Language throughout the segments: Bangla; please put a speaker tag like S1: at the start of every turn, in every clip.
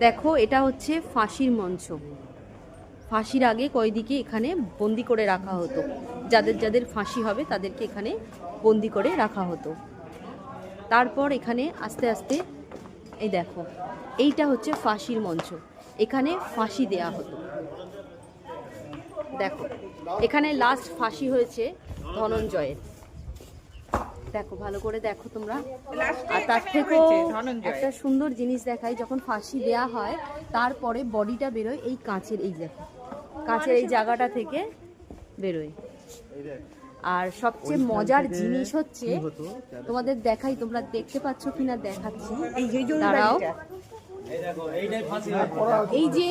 S1: দেখো এটা হচ্ছে ফাঁসির মঞ্চ। ফাঁসির আগে কয়েদিকে এখানে বন্দি করে রাখা হতো, যাদের যাদের ফাঁসি হবে তাদেরকে এখানে বন্দি করে রাখা হতো। তারপর এখানে আস্তে আস্তে এই দেখো এইটা হচ্ছে ফাঁসির মঞ্চ, এখানে ফাঁসি দেয়া হতো। দেখো এখানে লাস্ট ফাঁসি হয়েছে ধনঞ্জয়ের। দেখো ভালো করে দেখো তোমরা। আর তার থেকেও একটা সুন্দর জিনিস দেখায়, যখন ফাঁসি দেয়া হয় তারপরে বডিটা বেরোয় এই কাঁচের, এই দেখো কাঁচের এই জায়গাটা থেকে বেরোয়। আর সবচেয়ে মজার জিনিস হচ্ছে, তোমাদের দেখাই, তোমরা দেখতে পাচ্ছ কিনা দেখাচ্ছি, দাঁড়াও। এই যে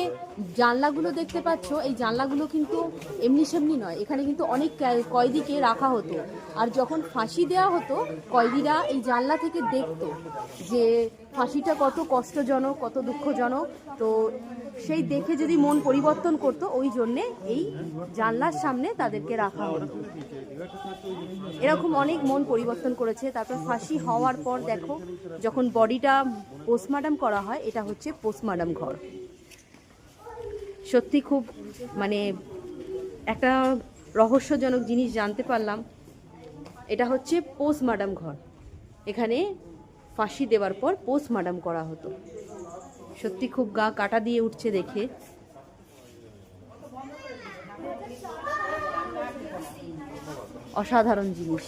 S1: জানলাগুলো দেখতে পাচ্ছ, এই জানলাগুলো কিন্তু এমনি সেমনি নয়, এখানে কিন্তু অনেক কয়েদিকে রাখা হতো। আর যখন ফাঁসি দেওয়া হতো কয়েদিরা এই জানলা থেকে দেখতো যে ফাঁসিটা কত কষ্টজনক, কত দুঃখজনক। তো সেই দেখে যদি মন পরিবর্তন করতো, ওই জন্যে এই জানলার সামনে তাদেরকে রাখা হতো। এরকম অনেক মন পরিবর্তন করেছে। তারপর ফাঁসি হওয়ার পর দেখো যখন বডিটা পোস্টমর্টম করা হয়, এটা হচ্ছে পোস্টমর্টম ঘর। সত্যি খুব মানে একটা রহস্যজনক জিনিস জানতে পারলাম। এটা হচ্ছে পোস্টমর্টম ঘর, এখানে ফাঁসি দেওয়ার পর পোস্টমর্টম করা হতো। সত্যি খুব গা কাটা দিয়ে উঠছে দেখে। অসাধারণ জিনিস।